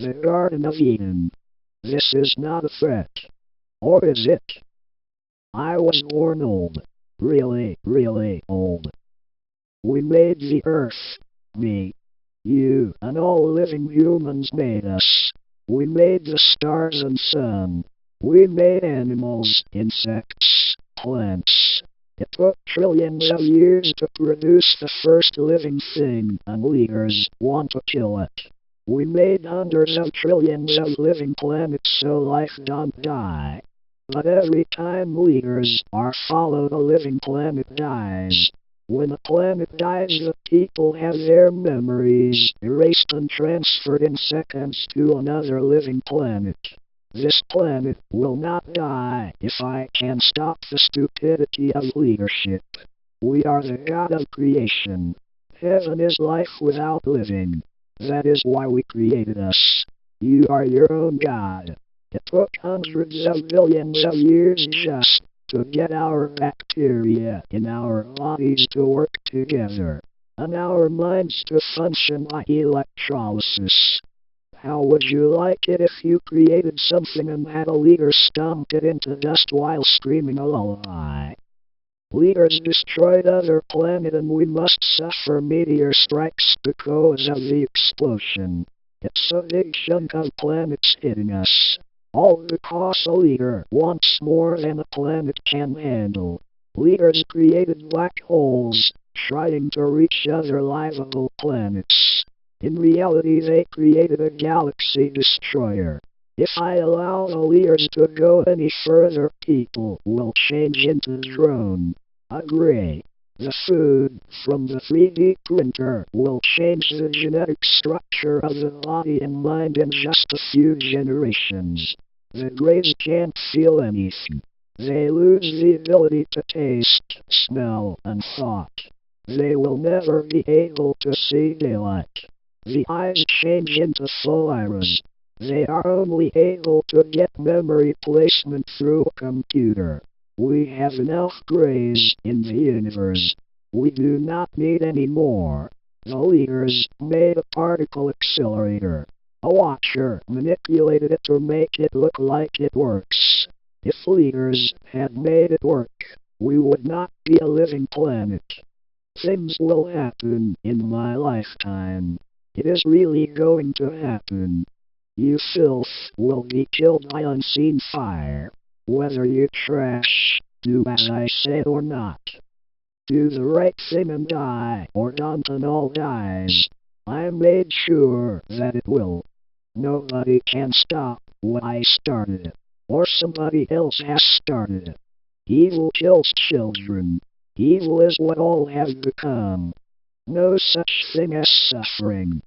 The Garden of Eden. This is not a threat. Or is it? I was born old. Really, really old. We made the earth. Me. You and all living humans made us. We made the stars and sun. We made animals, insects, plants. It took trillions of years to produce the first living thing, and leaders want to kill it. We made hundreds of trillions of living planets so life don't die. But every time leaders are followed, a living planet dies. When a planet dies, the people have their memories erased and transferred in seconds to another living planet. This planet will not die if I can stop the stupidity of leadership. We are the God of creation. Heaven is life without living. That is why we created us. You are your own God. It took hundreds of billions of years just to get our bacteria in our bodies to work together, and our minds to function like electrolysis. How would you like it if you created something and had a leader stomp it into dust while screaming a lullaby? Leaders destroyed other planet and we must suffer meteor strikes because of the explosion. It's a big chunk of planets hitting us. All because a leader wants more than a planet can handle. Leaders created black holes, trying to reach other livable planets. In reality, they created a galaxy destroyer. If I allow the leaders to go any further, people will change into drone. Agree. The food from the 3D printer will change the genetic structure of the body and mind in just a few generations. The greys can't feel anything. They lose the ability to taste, smell, and thought. They will never be able to see daylight. The eyes change into full iris. They are only able to get memory placement through a computer. We have enough grays in the universe. We do not need any more. The leaders made a particle accelerator. A watcher manipulated it to make it look like it works. If leaders had made it work, we would not be a living planet. Things will happen in my lifetime. It is really going to happen. You filth will be killed by unseen fire. Whether you trash, do as I say or not. Do the right thing and die, or don't and all dies. I made sure that it will. Nobody can stop what I started, or somebody else has started. Evil kills children. Evil is what all have become. No such thing as suffering.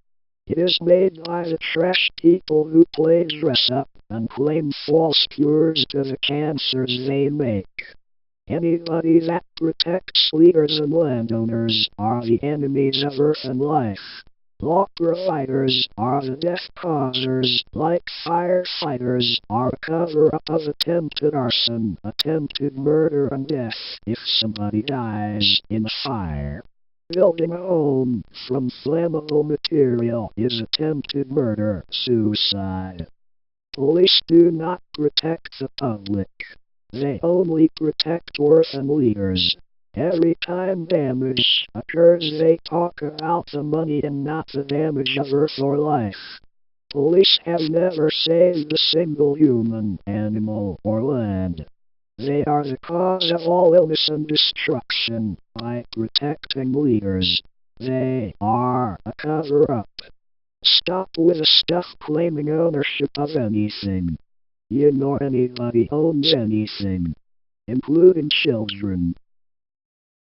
It is made by the trash people who play dress up and claim false cures to the cancers they make. Anybody that protects leaders and landowners are the enemies of Earth and life. Law providers are the death causers, like firefighters are a cover-up of attempted arson, attempted murder and death if somebody dies in a fire. Building a home from flammable material is attempted murder, suicide. Police do not protect the public. They only protect worth and leaders. Every time damage occurs, they talk about the money and not the damage of Earth or life. Police have never saved a single human, animal, or land. They are the cause of all illness and destruction by protecting leaders. They are a cover-up. Stop with the stuff claiming ownership of anything. You nor anybody owns anything, including children.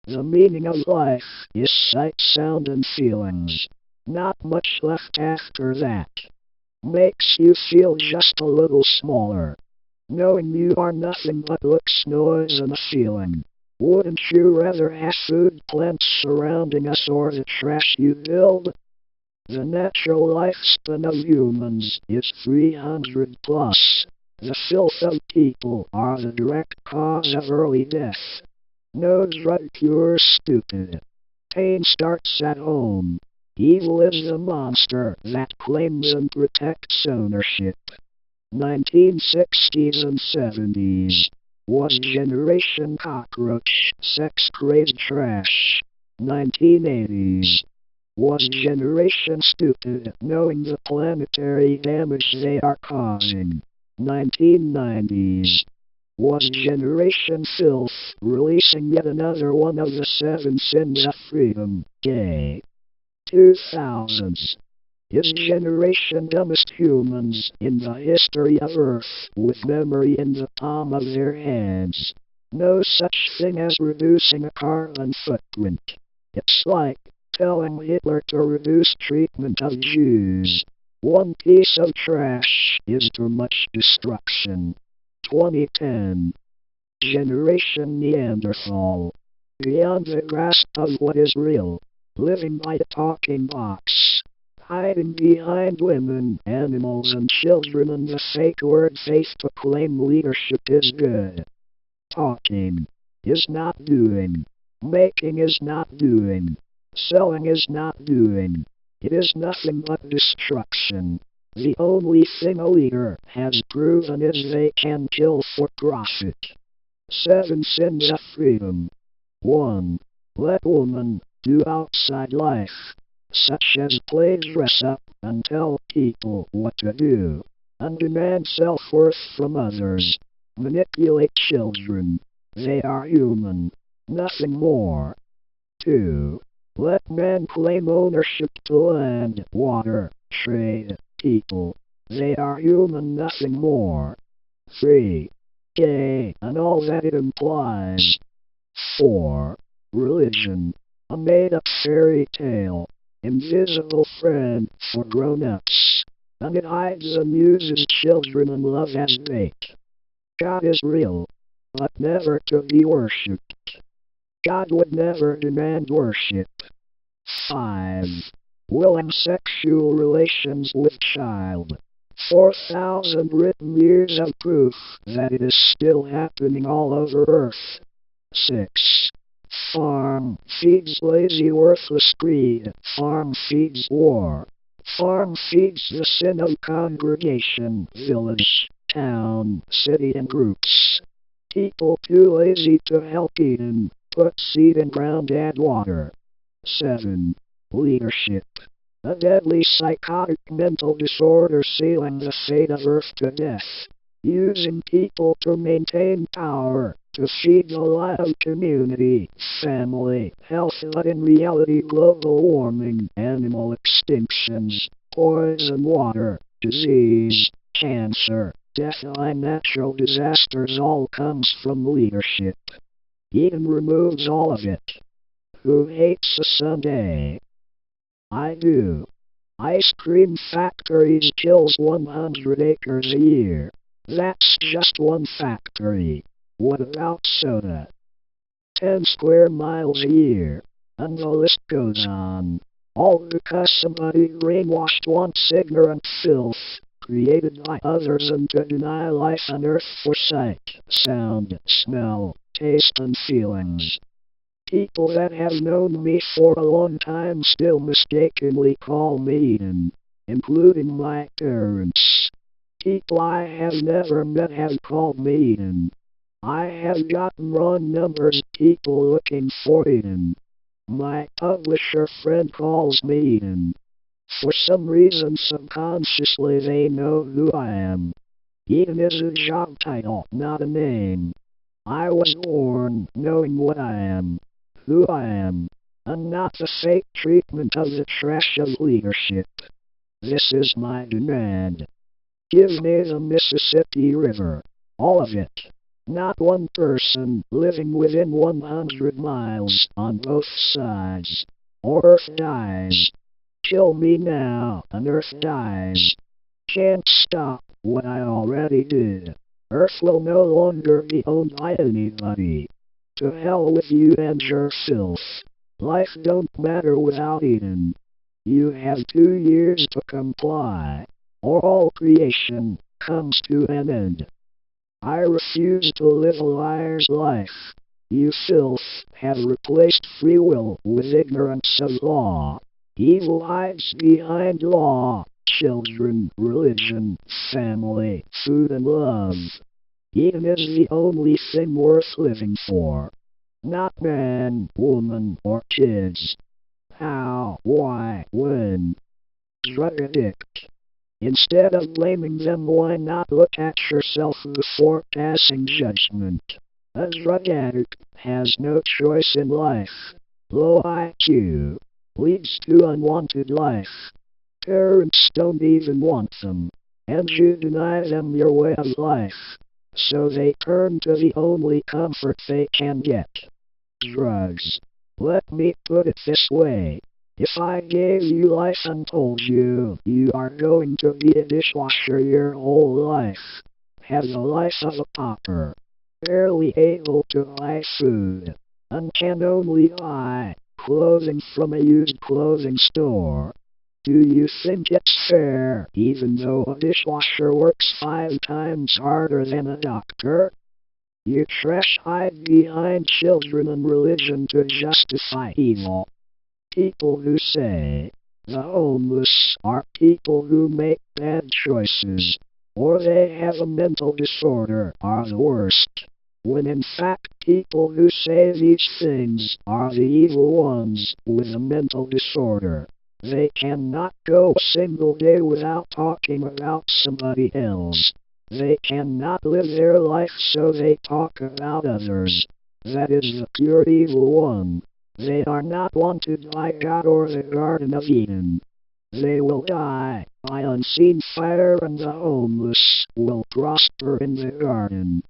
The meaning of life is sight, sound, and feelings. Not much left after that. Makes you feel just a little smaller. Knowing you are nothing but looks, noise, and a feeling. Wouldn't you rather have food, plants surrounding us, or the trash you build? The natural lifespan of humans is 300 plus. The filth of people are the direct cause of early death. No drug cure, stupid. Pain starts at home. Evil is a monster that claims and protects ownership. 1960s and 70s was Generation Cockroach, sex-crazed trash. 1980s was Generation Stupid, knowing the planetary damage they are causing. 1990s was Generation Filth, releasing yet another one of the 7 sins of freedom, gay. 2000s is Generation Dumbest Humans in the history of Earth, with memory in the palm of their hands. No such thing as reducing a carbon footprint. It's like telling Hitler to reduce treatment of Jews. One piece of trash is too much destruction. 2010. Generation Neanderthal. Beyond the grasp of what is real. Living by a talking box. Hiding behind women, animals and children and the fake word faith to claim leadership is good. Talking is not doing. Making is not doing. Selling is not doing. It is nothing but destruction. The only thing a leader has proven is they can kill for profit. 7 sins of freedom. 1. Let women do outside life, such as play dress-up and tell people what to do, and demand self-worth from others. Manipulate children. They are human, nothing more. 2. Let men claim ownership to land, water, trade, people. They are human, nothing more. 3. Gay, and all that it implies. 4. Religion, a made-up fairy tale, invisible friend for grown-ups, and it hides and uses children and love as bait. God is real, but never to be worshipped. God would never demand worship. 5. Willing sexual relations with child. 4,000 written years of proof that it is still happening all over Earth. 6. Farm feeds lazy worthless greed. Farm feeds war. Farm feeds the sin of congregation, village, town, city and groups. People too lazy to help Eden, put seed in ground, add water. 7. Leadership. A deadly psychotic mental disorder sealing the fate of Earth to death. Using people to maintain power, to feed the lie of community, family, health, but in reality global warming, animal extinctions, poison water, disease, cancer, death and natural disasters all comes from leadership. Eden removes all of it. Who hates a Sunday? I do. Ice cream factories kills 100 acres a year. That's just one factory. What about soda? 10 square miles a year. And the list goes on. All because somebody brainwashed once ignorant filth, created by others and to deny life on earth for sight, sound, smell, taste and feelings. People that have known me for a long time still mistakenly call me Eden, including my parents. People I have never met have called me Eden. I have gotten wrong numbers of people looking for Eden. My publisher friend calls me Eden. For some reason subconsciously they know who I am. Eden is a job title, not a name. I was born knowing what I am, who I am, and not the fake treatment of the trash of leadership. This is my demand. Give me the Mississippi River, all of it. Not one person living within 100 miles on both sides, or Earth dies. Kill me now, and Earth dies. Can't stop what I already did. Earth will no longer be owned by anybody. To hell with you and your filth. Life don't matter without Eden. You have 2 years to comply, or all creation comes to an end. I refuse to live a liar's life. You filth have replaced free will with ignorance of law. Evil hides behind law, children, religion, family, food and love. Even is the only thing worth living for. Not man, woman, or kids. How, why, when? Drug addict. Instead of blaming them, why not look at yourself before passing judgment? A drug addict has no choice in life. Low IQ leads to unwanted life. Parents don't even want them, and you deny them your way of life. So they turn to the only comfort they can get. Drugs. Let me put it this way. If I gave you life and told you you are going to be a dishwasher your whole life, have the life of a pauper, barely able to buy food, and can only buy clothing from a used clothing store, do you think it's fair, even though a dishwasher works 5 times harder than a doctor? You trash hide behind children and religion to justify evil. People who say the homeless are people who make bad choices, or they have a mental disorder, are the worst. When in fact people who say these things are the evil ones with a mental disorder. They cannot go a single day without talking about somebody else. They cannot live their life, so they talk about others. That is the pure evil one. They are not wanted by God or the Garden of Eden. They will die by unseen fire, and the homeless will prosper in the garden.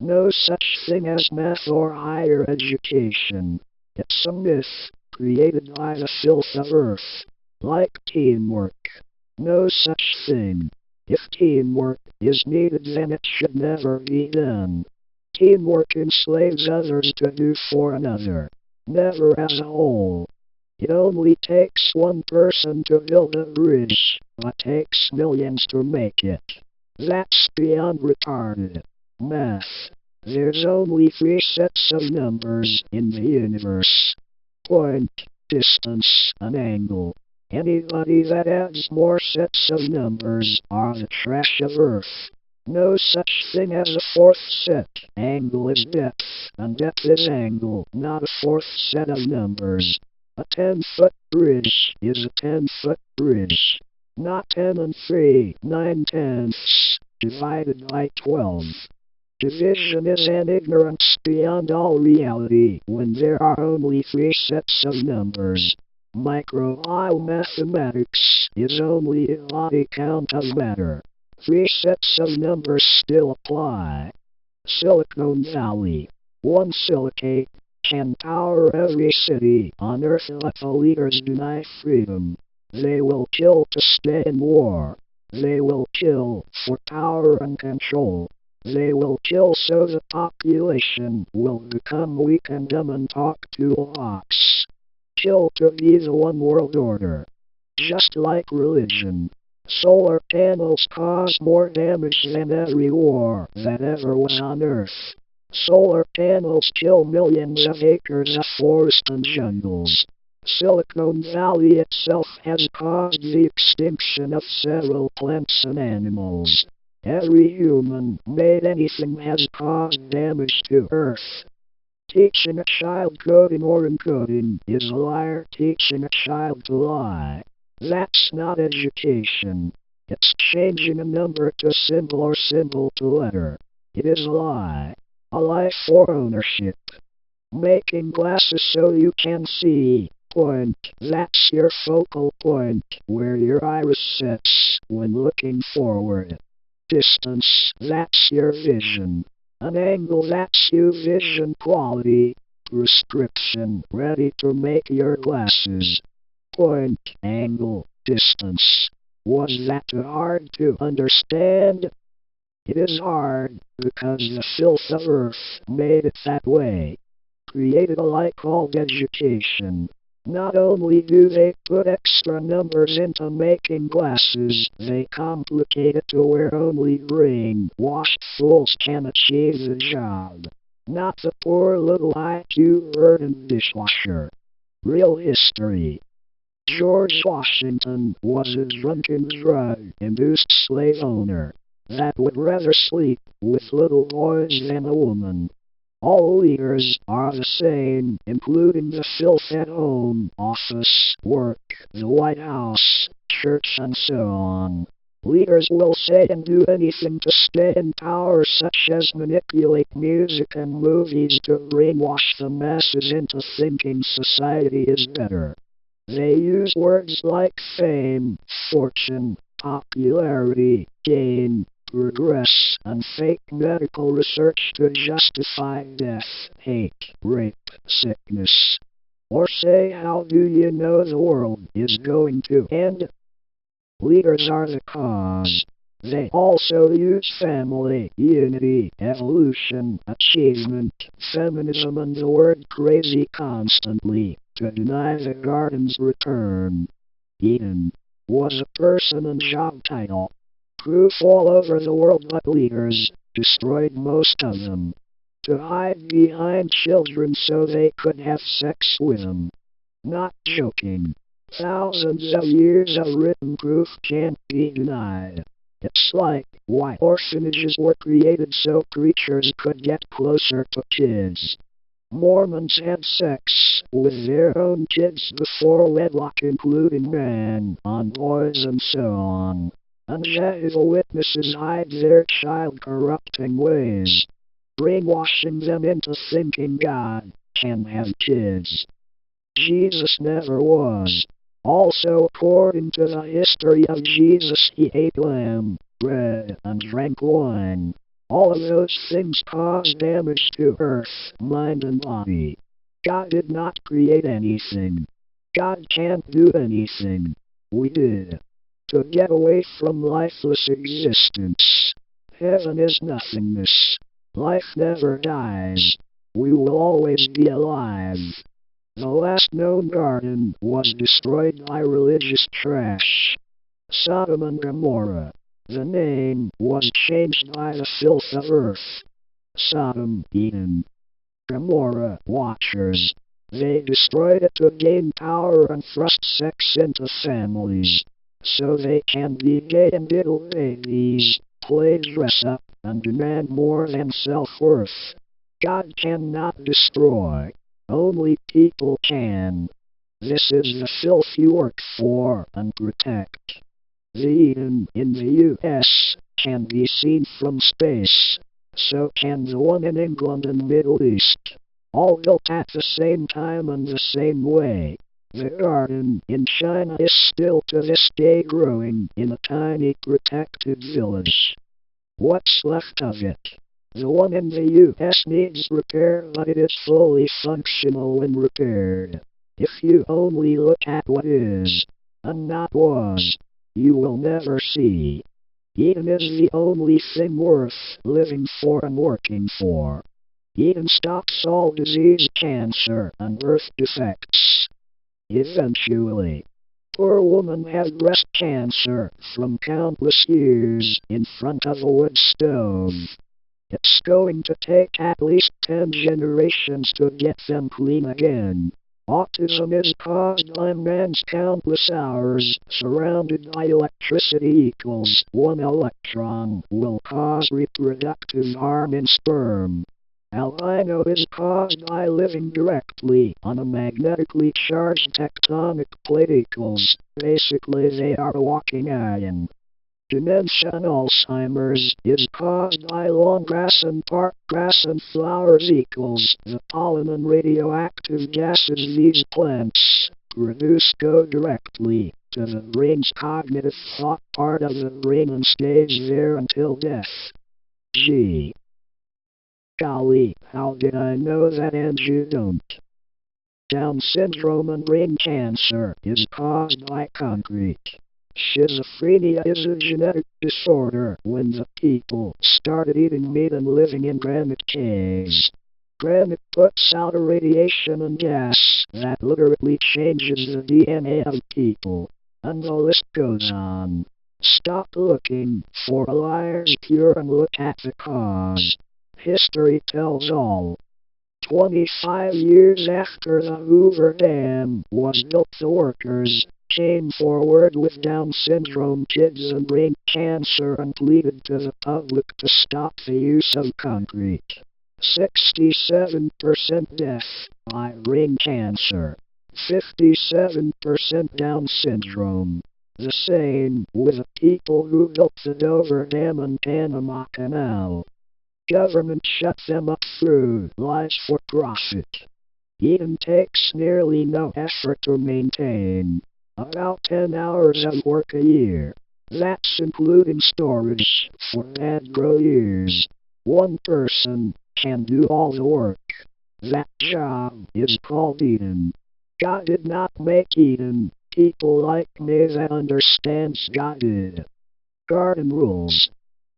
No such thing as math or higher education. It's a myth created by the filth of earth. Like teamwork. No such thing. If teamwork is needed, then it should never be done. Teamwork enslaves others to do for another, never as a whole. It only takes one person to build a bridge, but takes millions to make it. That's beyond retarded. Math. There's only 3 sets of numbers in the universe. Point, distance, and angle. Anybody that adds more sets of numbers are the trash of Earth. No such thing as a 4th set. Angle is depth, and depth is angle, not a 4th set of numbers. A 10-foot bridge is a 10-foot bridge. Not 10 and 3, 9/10ths, divided by 12. Division is an ignorance beyond all reality when there are only 3 sets of numbers. Micro-mathematics is only a body count of matter. 3 sets of numbers still apply. Silicon Valley. One silicate can power every city on Earth, but the leaders deny freedom. They will kill to stay in war. They will kill for power and control. They will kill so the population will become weak and dumb and talk to a ox. Kill to be the one world order. Just like religion. Solar panels cause more damage than every war that ever was on Earth. Solar panels kill millions of acres of forest and jungles. Silicon Valley itself has caused the extinction of several plants and animals. Every human-made anything has caused damage to Earth. Teaching a child coding or encoding is a liar teaching a child to lie. That's not education. It's changing a number to symbol or symbol to letter. It is a lie. A lie for ownership. Making glasses so you can see. Point. That's your focal point, where your iris sets when looking forward. Distance. That's your vision. An angle, that's your vision quality. Prescription. Ready to make your glasses. Point, angle, distance. Was that too hard to understand? It is hard, because the filth of Earth made it that way. Created a lie called education. Not only do they put extra numbers into making glasses, they complicate it to where only brain-washed fools can achieve the job. Not the poor little IQ-burdened dishwasher. Real history. George Washington was a drunken drug-induced slave owner that would rather sleep with little boys than a woman. All leaders are the same, including the filth at home, office, work, the White House, church, and so on. Leaders will say and do anything to stay in power, such as manipulate music and movies to brainwash the masses into thinking society is better. They use words like fame, fortune, popularity, gain, progress, and fake medical research to justify death, hate, rape, sickness. Or say, how do you know the world is going to end? Leaders are the cause. They also use family, unity, evolution, achievement, feminism, and the word crazy constantly to deny the garden's return. Eden was a person and job title. Proof all over the world, but leaders destroyed most of them to hide behind children so they could have sex with them. Not joking. Thousands of years of written proof can't be denied. It's like why orphanages were created so preachers could get closer to kids. Mormons had sex with their own kids before wedlock, including men on boys and so on. And Jehovah's Witnesses hide their child-corrupting ways, brainwashing them into thinking God can have kids. Jesus never was. Also, according to the history of Jesus, he ate lamb, bread, and drank wine. All of those things cause damage to earth, mind, and body. God did not create anything. God can't do anything. We did. To get away from lifeless existence. Heaven is nothingness. Life never dies. We will always be alive. The last known garden was destroyed by religious trash. Sodom and Gomorrah. The name was changed by the filth of earth. Sodom, Eden. Gomorrah, watchers. They destroyed it to gain power and thrust sex into families. So they can be gay and diddle babies, play dress up, and demand more than self-worth. God cannot destroy. Only people can. This is the filth you work for and protect. The Eden in the U.S. can be seen from space. So can the one in England and Middle East. All built at the same time and the same way. The garden in China is still to this day growing in a tiny protected village. What's left of it? The one in the U.S. needs repair, but it is fully functional when repaired. If you only look at what is, and not was, you will never see. Eden is the only thing worth living for and working for. Eden stops all disease, cancer, and birth defects. Eventually. Poor woman had breast cancer from countless years in front of a wood stove. It's going to take at least 10 generations to get them clean again. Autism is caused by man's countless hours surrounded by electricity equals 1 electron will cause reproductive harm in sperm. Albino is caused by living directly on a magnetically charged tectonic plate equals, basically they are a walking iron. Dementia and Alzheimer's is caused by long grass and park grass and flowers equals the pollen and radioactive gases these plants produce go directly to the brain's cognitive thought part of the brain and stays there until death. Gee. Golly, how did I know that and you don't? Down syndrome and brain cancer is caused by concrete. Schizophrenia is a genetic disorder when the people started eating meat and living in granite caves. Granite puts out a radiation and gas that literally changes the DNA of people, and the list goes on. Stop looking for a liar's cure and look at the cause. History tells all. 25 years after the Hoover Dam was built, the workers came forward with Down syndrome kids and brain cancer and pleaded to the public to stop the use of concrete. 67% death by brain cancer. 57% Down syndrome. The same with the people who built the Dover Dam and Panama Canal. Government shut them up through lies for profit. Even takes nearly no effort to maintain. About 10 hours of work a year. That's including storage for agro years. One person can do all the work. That job is called Eden. God did not make Eden. People like me that understands God did. Garden rules.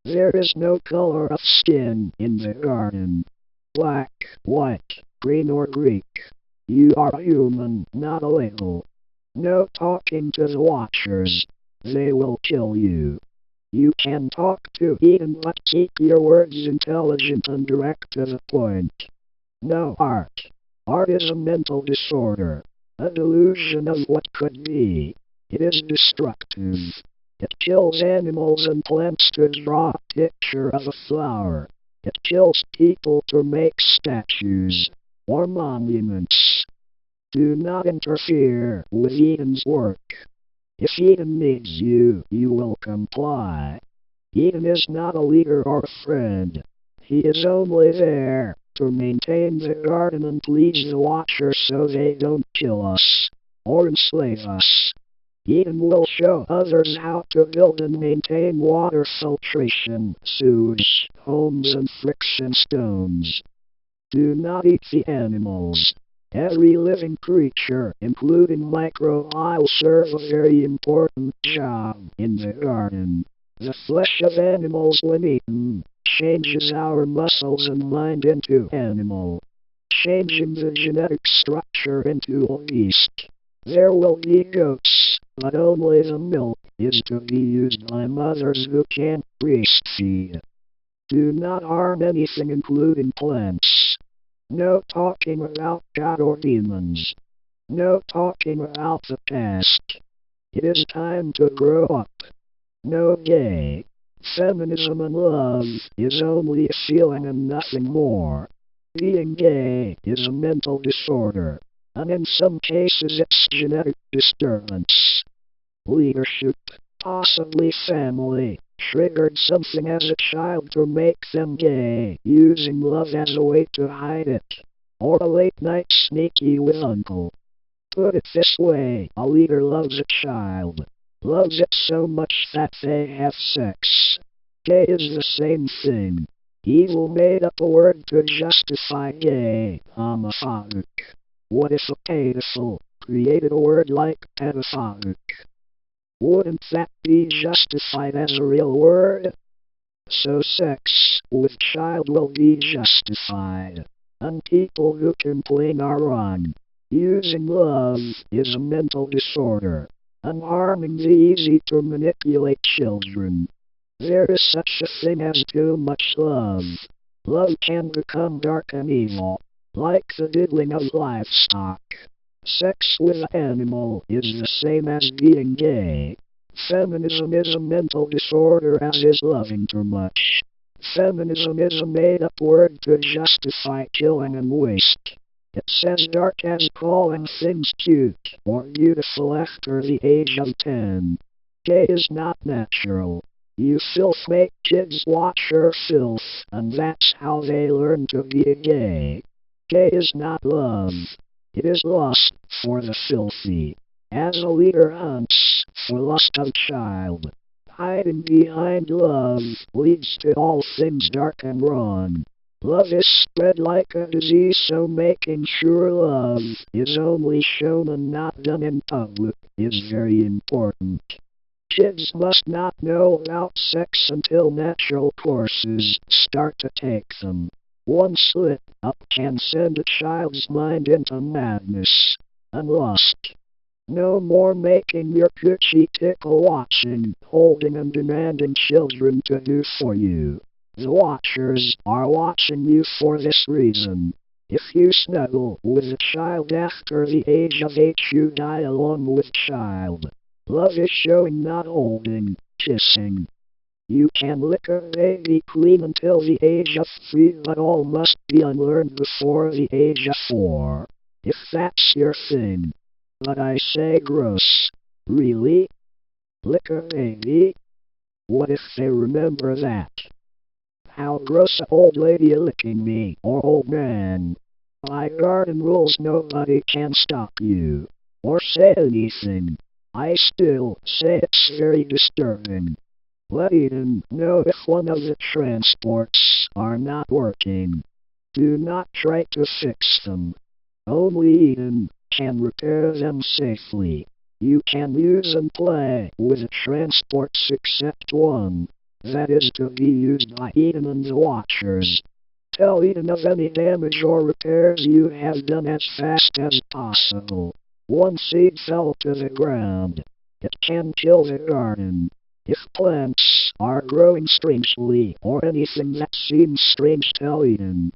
There is no color of skin in the garden. Black, white, green or Greek. You are a human, not a label. No talking to the watchers. They will kill you. You can talk to Eden but keep your words intelligent and direct to the point. No art. Art is a mental disorder. A delusion of what could be. It is destructive. It kills animals and plants to draw a picture of a flower. It kills people to make statues or monuments. Do not interfere with Eden's work. If Eden needs you, you will comply. Eden is not a leader or a friend. He is only there to maintain the garden and please the watchers so they don't kill us or enslave us. Eden will show others how to build and maintain water filtration, sewage, homes and friction stones. Do not eat the animals. Every living creature, including microbes, serve a very important job in the garden. The flesh of animals when eaten changes our muscles and mind into animal, changing the genetic structure into a beast. There will be goats, but only the milk is to be used by mothers who can't breastfeed. Do not harm anything including plants. No talking about God or demons. No talking about the past. It is time to grow up. No gay. Feminism and love is only a feeling and nothing more. Being gay is a mental disorder, and in some cases it's genetic disturbance. Leadership, possibly family, triggered something as a child to make them gay, using love as a way to hide it. Or a late night sneaky with uncle. Put it this way, a leader loves a child. Loves it so much that they have sex. Gay is the same thing. Evil made up a word to justify gay, homophobic. What if a pedophile created a word like pedophilic? Wouldn't that be justified as a real word? So sex with child will be justified. And people who complain are wrong. Using love is a mental disorder. And harming the easy to manipulate children. There is such a thing as too much love. Love can become dark and evil, like the diddling of livestock. Sex with an animal is the same as being gay. Feminism is a mental disorder as is loving too much. Feminism is a made-up word to justify killing and waste. It's as dark as calling things cute or beautiful after the age of 10. Gay is not natural. You filth make kids watch your filth, and that's how they learn to be gay. Gay is not love. It is lust for the filthy. As a leader hunts for lust of child, hiding behind love leads to all things dark and wrong. Love is spread like a disease, so making sure love is only shown and not done in public is very important. Kids must not know about sex until natural courses start to take them. One slip up can send a child's mind into madness and lust. No more making your coochie tickle watching, holding and demanding children to do for you. The watchers are watching you for this reason. If you snuggle with a child after the age of 8, you die along with child. Love is showing, not holding, kissing. You can lick a baby clean until the age of 3, but all must be unlearned before the age of 4. If that's your thing. But I say gross. Really? Lick a baby? What if they remember that? How gross, a old lady licking me, or old man. By garden rules nobody can stop you, or say anything. I still say it's very disturbing. Let Eden know if one of the transports are not working. Do not try to fix them. Only Eden can repair them safely. You can use and play with the transports except one. That is to be used by Eden and the Watchers. Tell Eden of any damage or repairs you have done as fast as possible. One seed fell to the ground. It can kill the garden. If plants are growing strangely or anything that seems strange, tell Eden.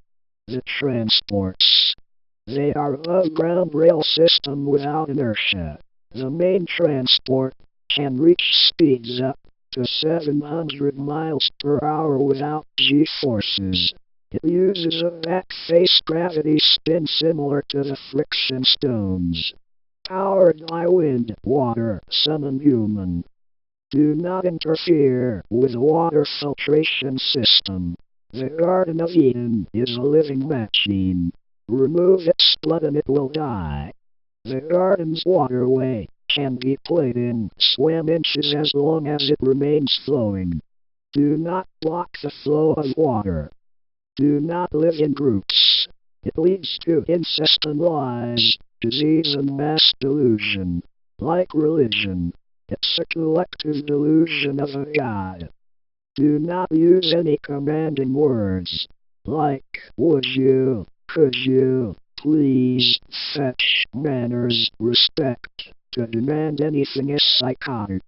The transports. They are above-ground rail system without inertia. The main transport can reach speeds up to 700 miles per hour without G-forces. It uses a back-face gravity spin similar to the friction stones. Powered by wind, water, sun and human. Do not interfere with the water filtration system. The Garden of Eden is a living machine. Remove its blood and it will die. The garden's waterway can be played in swim inches as long as it remains flowing. Do not block the flow of water. Do not live in groups. It leads to incest and lies, disease and mass delusion. Like religion, it's a collective delusion of a god. Do not use any commanding words, like would you, could you, please, fetch, manners, respect. To demand anything is psychotic.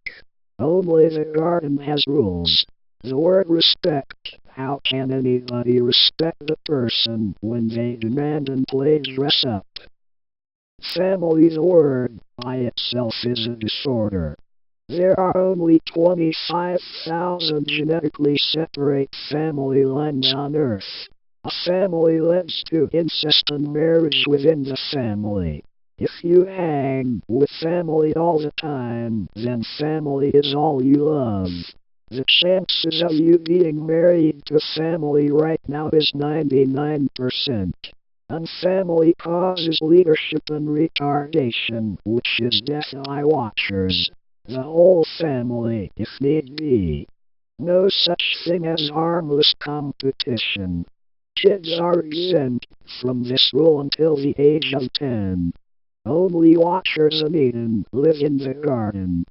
Only the garden has rules. The word respect. How can anybody respect the person when they demand and play dress up? Family, the word by itself is a disorder. There are only 25,000 genetically separate family lines on Earth. A family leads to incest and marriage within the family. If you hang with family all the time, then family is all you love. The chances of you being married to family right now is 99%. And family causes leadership and retardation, which is death by Watchers. The whole family, if need be. No such thing as harmless competition. Kids are exempt from this rule until the age of 10. Only Watchers and Eden live in the garden.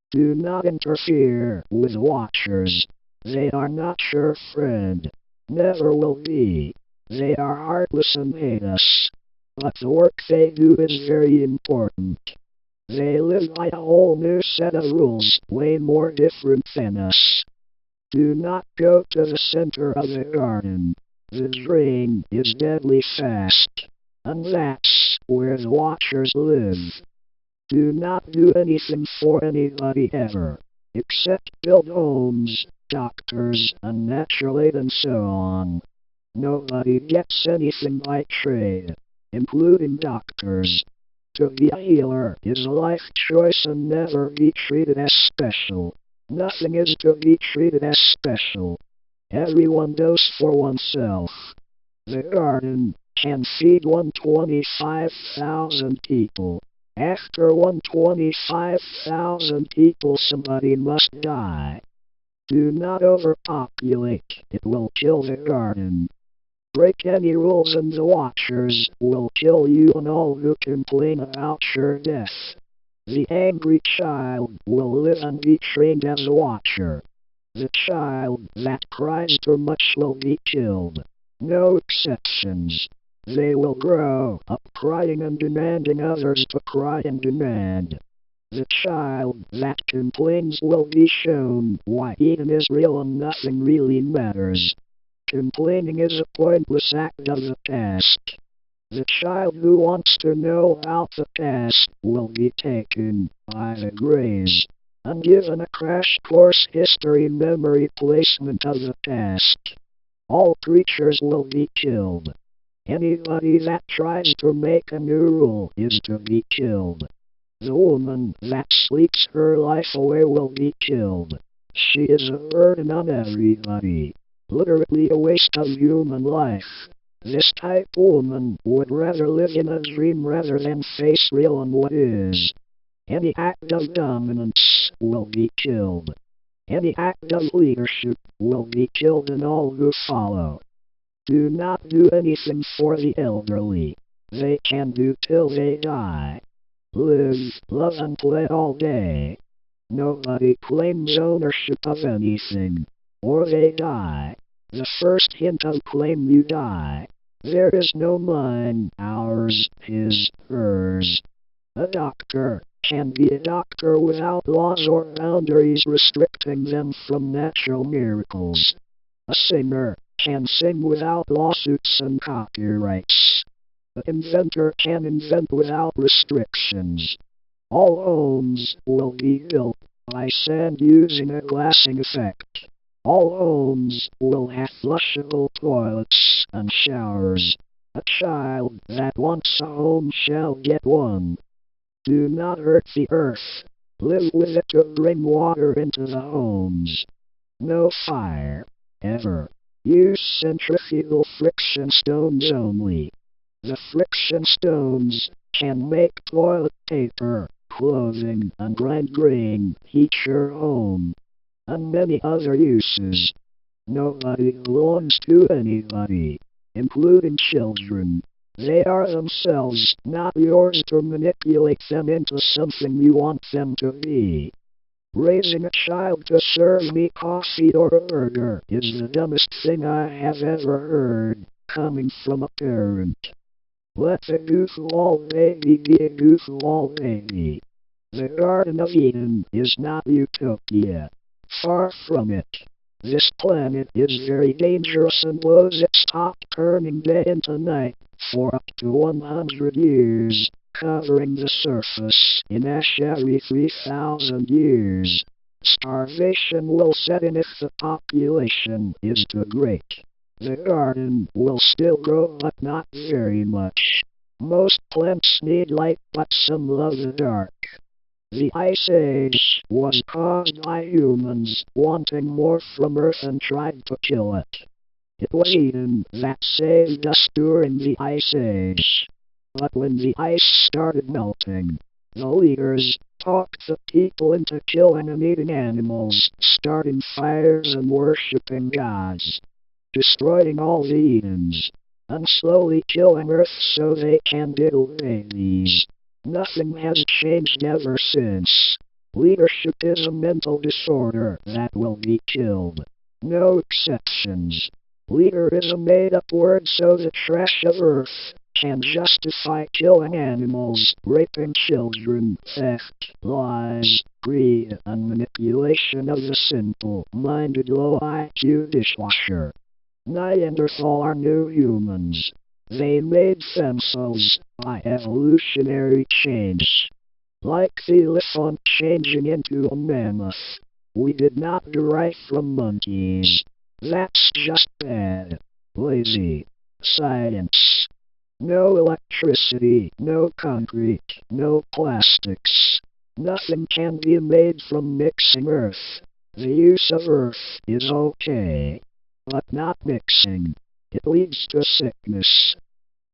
Do not interfere with Watchers. They are not your friend. Never will be. They are heartless and hate us. But the work they do is very important. They live by a whole new set of rules, way more different than us. Do not go to the center of the garden. The drain is deadly fast. And that's where the Watchers live. Do not do anything for anybody ever, except build homes, doctors, and natural aid and so on. Nobody gets anything by trade, including doctors. To be a healer is a life choice and never be treated as special. Nothing is to be treated as special. Everyone knows for oneself. The garden can feed 125,000 people. After 125,000 people, somebody must die. Do not overpopulate, it will kill the garden. Break any rules and the Watchers will kill you and all who complain about your death. The angry child will live and be trained as a Watcher. The child that cries too much will be killed. No exceptions. They will grow up crying and demanding others to cry and demand. The child that complains will be shown why Eden is real and nothing really matters. Complaining is a pointless act of the past. The child who wants to know about the past will be taken by the Greys and given a crash course history memory placement of the past. All creatures will be killed. Anybody that tries to make a new rule is to be killed. The woman that sleeps her life away will be killed. She is a burden on everybody. Literally a waste of human life. This type woman would rather live in a dream rather than face real and what is. Any act of dominance will be killed. Any act of leadership will be killed and all who follow. Do not do anything for the elderly. They can do till they die. Live, love and play all day. Nobody claims ownership of anything, or they die. The first hint of claim you die. There is no mine, ours, his, hers. A doctor can be a doctor without laws or boundaries restricting them from natural miracles. A singer can sing without lawsuits and copyrights. The inventor can invent without restrictions. All homes will be built by sand using a glassing effect. All homes will have flushable toilets and showers. A child that wants a home shall get one. Do not hurt the earth. Live with it to bring water into the homes. No fire, ever. Use centrifugal friction stones only. The friction stones can make toilet paper, clothing, and red grain, heat your home, and many other uses. Nobody belongs to anybody, including children. They are themselves, not yours to manipulate them into something you want them to be. Raising a child to serve me coffee or a burger is the dumbest thing I have ever heard, coming from a parent. Let the goofball baby be a goofball baby. The Garden of Eden is not utopia. Far from it. This planet is very dangerous and was it stopped turning day into night for up to 100 years, covering the surface in ash every 3,000 years. Starvation will set in if the population is too great. The garden will still grow but not very much. Most plants need light but some love the dark. The Ice Age was caused by humans wanting more from Earth and tried to kill it. It was Eden that saved us during the Ice Age. But when the ice started melting, the leaders talked the people into killing and eating animals, starting fires and worshipping gods, destroying all the Edens, and slowly killing Earth so they can diddle babies. Nothing has changed ever since. Leadership is a mental disorder that will be killed. No exceptions. Leader is a made-up word so the trash of Earth can justify killing animals, raping children, theft, lies, greed, and manipulation of the simple-minded low-IQ dishwasher. Neanderthal are new humans. They made themselves by evolutionary change. Like the elephant changing into a mammoth. We did not derive from monkeys. That's just bad. Lazy. Science. No electricity, no concrete, no plastics. Nothing can be made from mixing earth. The use of earth is okay, but not mixing. It leads to sickness.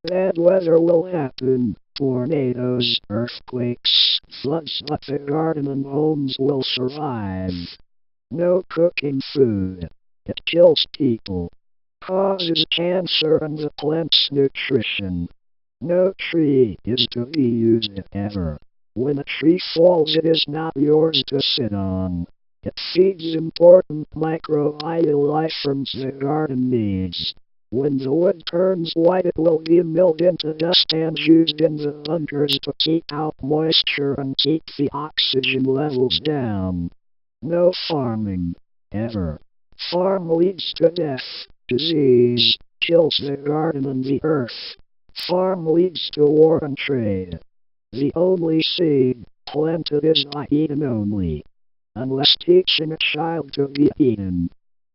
Bad weather will happen, tornadoes, earthquakes, floods, but the garden and homes will survive. No cooking food. It kills people. Causes cancer and the plant's nutrition. No tree is to be used ever. When a tree falls it is not yours to sit on. It feeds important microbial life forms the garden needs. When the wood turns white it will be milled into dust and used in the bunkers to keep out moisture and keep the oxygen levels down. No farming, ever. Farm leads to death, disease, kills the garden and the earth. Farm leads to war and trade. The only seed planted is not eaten only, unless teaching a child to be eaten,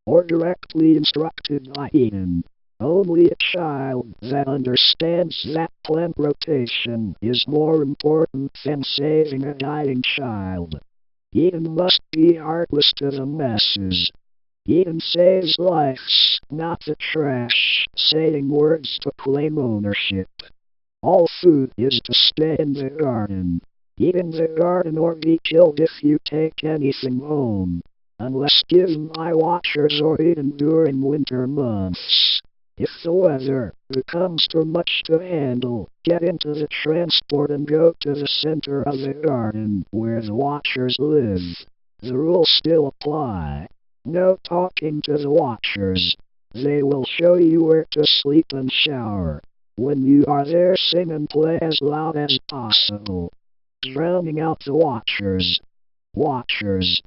or directly instructed not eaten. Only a child that understands that plant rotation is more important than saving a dying child. Eden must be heartless to the masses. Eden saves lives, not the trash, saying words to claim ownership. All food is to stay in the garden. Eat in the garden or be killed if you take anything home. Unless given by watchers or eaten during winter months. If the weather becomes too much to handle, get into the transport and go to the center of the garden where the watchers live. The rules still apply. No talking to the watchers. They will show you where to sleep and shower. When you are there, sing and play as loud as possible. Drowning out the watchers. Watchers.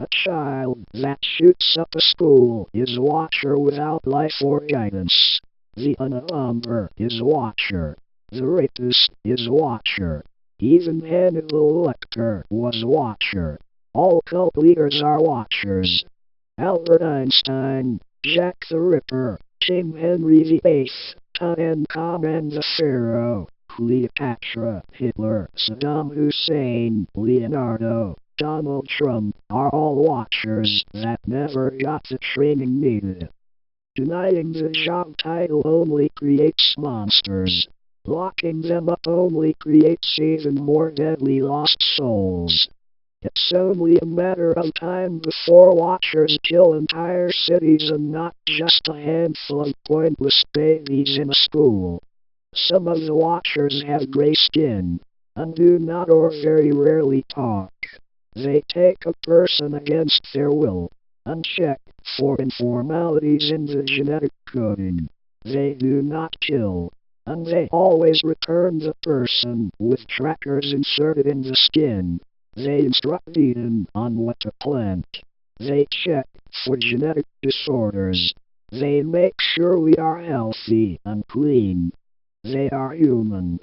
A child that shoots up a school is a watcher without life or guidance. The unabomber is a watcher. The rapist is a watcher. Even Hannibal Lecter was a watcher. All cult leaders are watchers. Albert Einstein, Jack the Ripper, King Henry VIII, Tutankhamun and the Pharaoh, Cleopatra, Hitler, Saddam Hussein, Leonardo, Donald Trump are all watchers that never got the training needed. Denying the job title only creates monsters. Locking them up only creates even more deadly lost souls. It's only a matter of time before watchers kill entire cities and not just a handful of pointless babies in a school. Some of the watchers have gray skin, and do not or very rarely talk. They take a person against their will, and check for informalities in the genetic coding. They do not kill, and they always return the person with trackers inserted in the skin. They instruct Eden on what to plant. They check for genetic disorders. They make sure we are healthy and clean. They are human.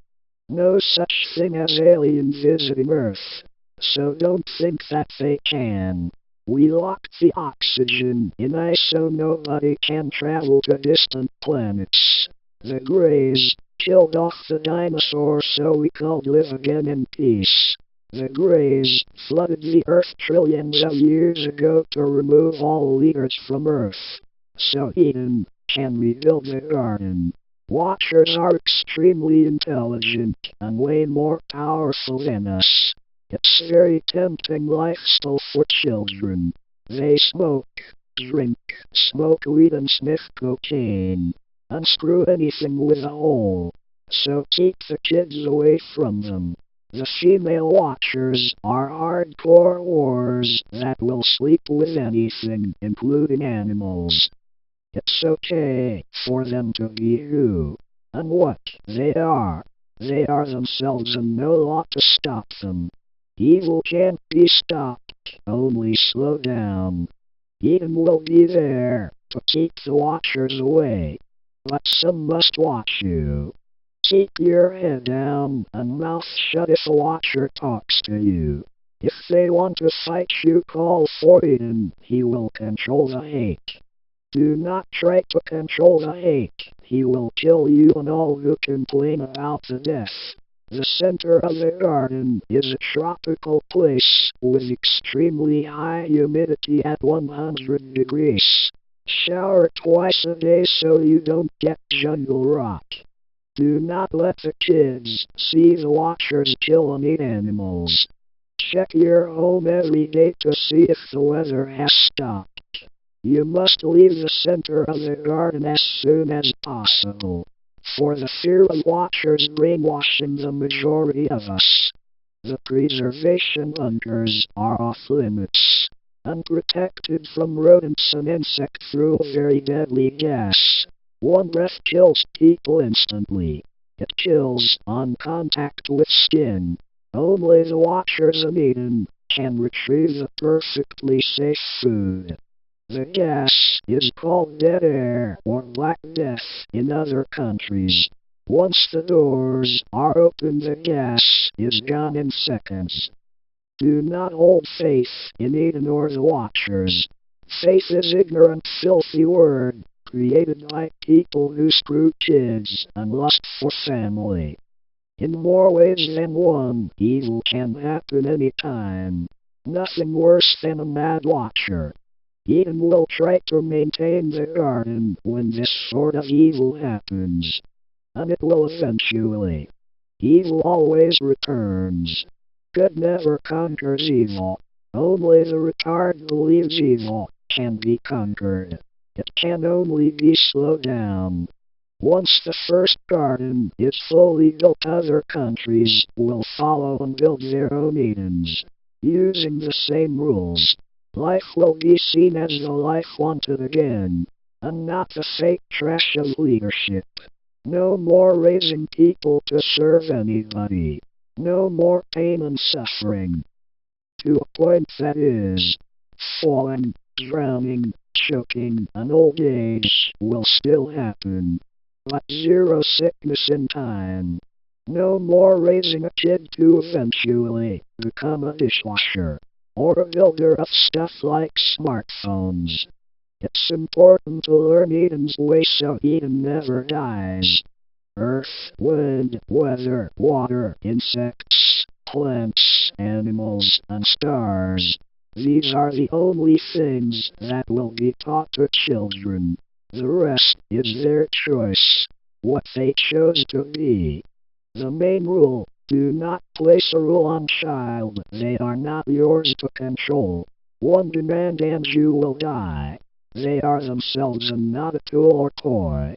No such thing as aliens visiting Earth. So don't think that they can. We locked the oxygen in ice so nobody can travel to distant planets. The Greys killed off the dinosaurs so we could live again in peace. The Greys flooded the Earth trillions of years ago to remove all leaders from Earth, so Eden can rebuild the garden. Watchers are extremely intelligent and way more powerful than us. It's a very tempting lifestyle for children. They smoke, drink, smoke weed and sniff cocaine, and screw anything with a hole. So keep the kids away from them. The female watchers are hardcore whores that will sleep with anything, including animals. It's okay for them to be who and what they are. They are themselves and no law to stop them. Evil can't be stopped, only slow down. Eden will be there to keep the watchers away, but some must watch you. Keep your head down and mouth shut if a watcher talks to you. If they want to fight you, call for Eden. He will control the hate. Do not try to control the hate. He will kill you and all who complain about the death. The center of the garden is a tropical place with extremely high humidity at 100 degrees. Shower twice a day so you don't get jungle rot. Do not let the kids see the watchers kill and eat animals. Check your home every day to see if the weather has stopped. You must leave the center of the garden as soon as possible, for the fear of watchers brainwashing the majority of us. The preservation bunkers are off limits, and protected from rodents and insects through a very deadly gas. One breath kills people instantly. It kills on contact with skin. Only the watchers of Eden can retrieve the perfectly safe food. The gas is called dead air or black death in other countries. Once the doors are open, the gas is gone in seconds. Do not hold faith in Eden or the Watchers. Faith is ignorant, filthy word, created by people who screw kids and lust for family. In more ways than one, evil can happen any time. Nothing worse than a mad watcher. Eden will try to maintain the garden when this sort of evil happens, and it will eventually. Evil always returns. Good never conquers evil. Only the retard who leaves evil can be conquered. It can only be slowed down. Once the first garden is fully built, other countries will follow and build their own Edens, using the same rules. Life will be seen as the life wanted again, and not the fake trash of leadership. No more raising people to serve anybody. No more pain and suffering. To a point that is, falling, drowning, choking, and old age will still happen. But zero sickness in time. No more raising a kid to eventually become a dishwasher, or a builder of stuff like smartphones. It's important to learn Eden's way so Eden never dies. Earth, wind, weather, water, insects, plants, animals, and stars. These are the only things that will be taught to children. The rest is their choice, what they chose to be. The main rule: do not place a rule on child. They are not yours to control. One demand and you will die. They are themselves and not a tool or toy.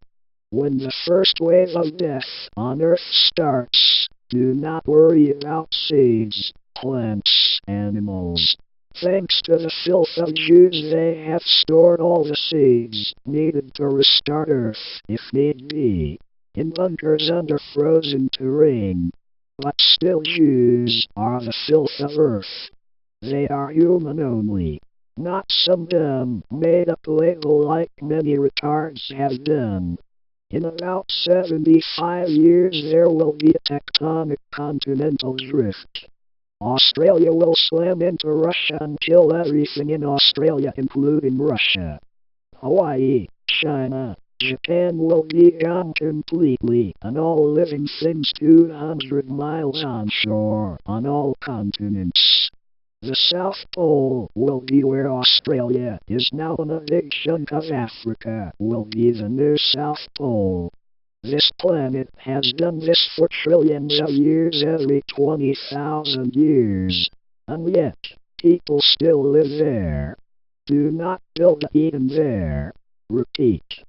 When the first wave of death on Earth starts, do not worry about seeds, plants, animals. Thanks to the filth of Jews, they have stored all the seeds needed to restart Earth, if need be, in bunkers under frozen terrain. But still, Jews are the filth of Earth. They are human only, not some dumb, made-up label like many retards have done. In about 75 years there will be a tectonic continental drift. Australia will slam into Russia and kill everything in Australia, including Russia. Hawaii, China, Japan will be gone completely, and all living things 200 miles onshore on all continents. The South Pole will be where Australia is now, and a big chunk of Africa will be the new South Pole. This planet has done this for trillions of years, every 20,000 years. And yet, people still live there. Do not build an Eden there. Repeat.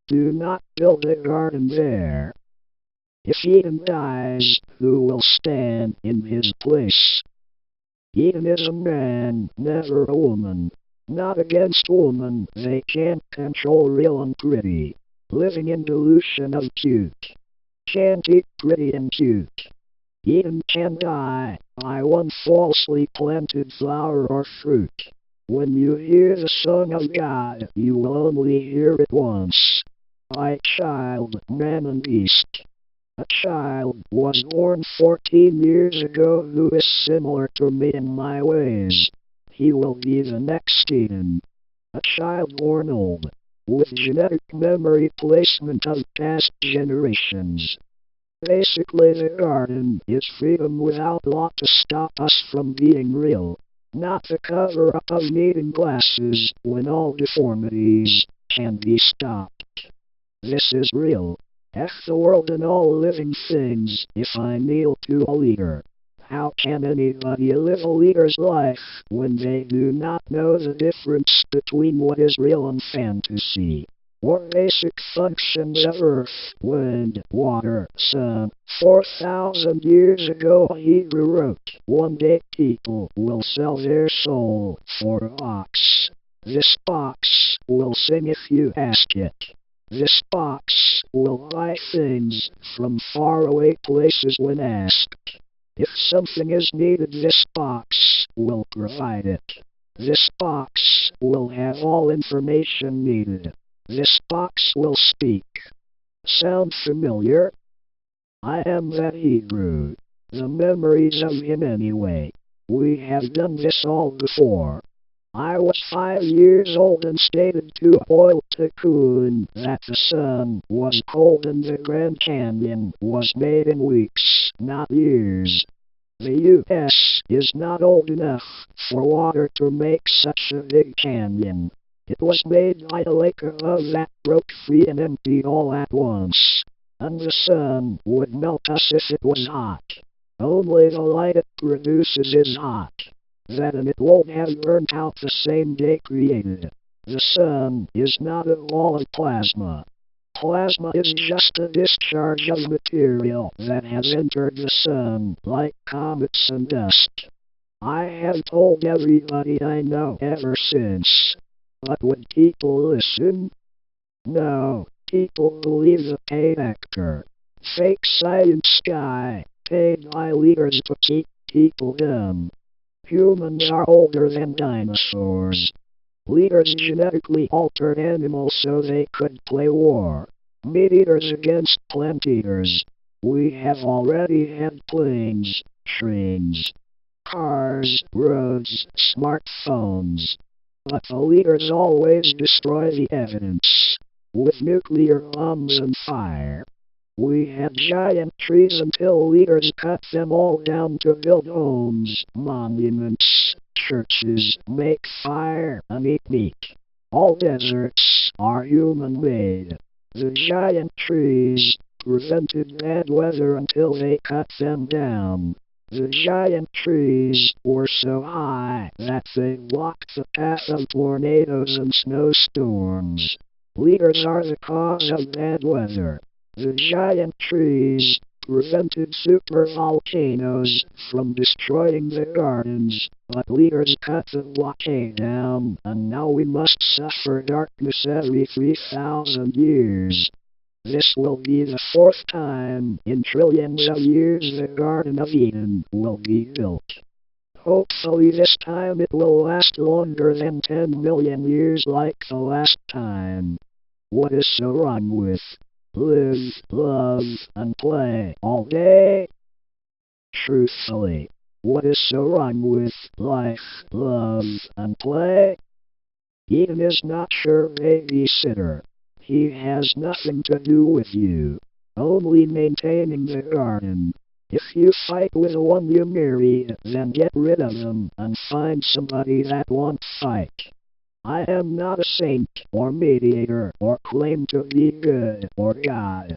Do not build a garden there. If Eden dies, who will stand in his place? Eden is a man, never a woman. Not against woman, they can't control real and pretty. Living in delusion of cute. Can't eat pretty and cute. Eden can die by one falsely planted flower or fruit. When you hear the song of God, you will only hear it once. By child, man and beast. A child was born 14 years ago who is similar to me in my ways. He will be the next Eden. A child born old, with genetic memory placement of past generations. Basically, the garden is freedom without law to stop us from being real, not the cover-up of needing glasses when all deformities can be stopped. This is real. F the world and all living things if I kneel to a leader. How can anybody live a leader's life when they do not know the difference between what is real and fantasy? Or basic functions of earth, wind, water, sun. 4,000 years ago a Hebrew wrote, one day people will sell their soul for a box. This box will sing if you ask it. This box will buy things from faraway places when asked. If something is needed, this box will provide it. This box will have all information needed. This box will speak. Sound familiar? I am that Hebrew. The memories of him anyway. We have done this all before. I was 5 years old and stated to a boiled cocoon that the sun was cold and the Grand Canyon was made in weeks, not years. The U.S. is not old enough for water to make such a big canyon. It was made by a lake above that broke free and emptied all at once. And the sun would melt us if it was hot. Only the light it produces is hot. That and it won't have burnt out the same day created. The sun is not a ball of plasma. Plasma is just a discharge of material that has entered the sun, like comets and dust. I have told everybody I know ever since. But would people listen? No, people believe the paid actor. Fake science guy, paid by leaders to keep people dumb. Humans are older than dinosaurs. Leaders genetically altered animals so they could play war. Meat-eaters against plant-eaters. We have already had planes, trains, cars, roads, smartphones. But the leaders always destroy the evidence. With nuclear bombs and fire. We had giant trees until leaders cut them all down to build homes, monuments, churches, make fire, and eat meat. All deserts are human-made. The giant trees prevented bad weather until they cut them down. The giant trees were so high that they blocked the path of tornadoes and snowstorms. Leaders are the cause of bad weather. The giant trees prevented supervolcanoes from destroying the gardens, but leaders cut the blockade down, and now we must suffer darkness every 3,000 years. This will be the fourth time in trillions of years the Garden of Eden will be built. Hopefully this time it will last longer than 10 million years like the last time. What is so wrong with live, love, and play all day? Truthfully, what is so wrong with life, love, and play? Eden is not your babysitter. He has nothing to do with you, only maintaining the garden. If you fight with one you marry, then get rid of them and find somebody that won't fight. I am not a saint or mediator or claim to be good or God.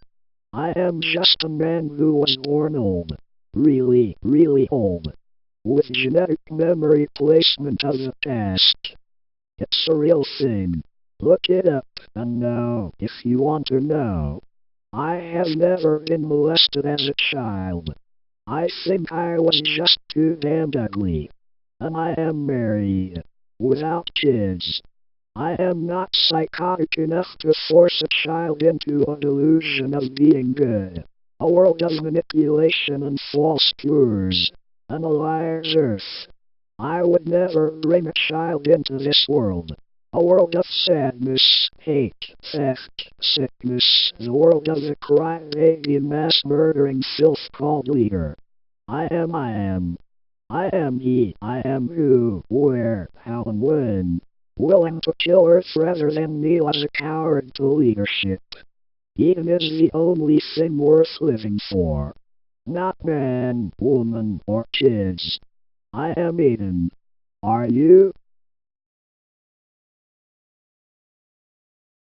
I am just a man who was born old, really, really old, with genetic memory placement of the past. It's a real thing. Look it up and know if you want to know. I have never been molested as a child. I think I was just too damned ugly. And I am married, without kids. I am not psychotic enough to force a child into a delusion of being good. A world of manipulation and false cures. And a liar's earth. I would never bring a child into this world. A world of sadness, hate, theft, sickness, the world of the crybaby mass-murdering filth called leader. I am he, I am who, where, how and when. Willing to kill Earth rather than kneel as a coward to leadership. Eden is the only thing worth living for. Not man, woman, or kids. I am Eden. Are you?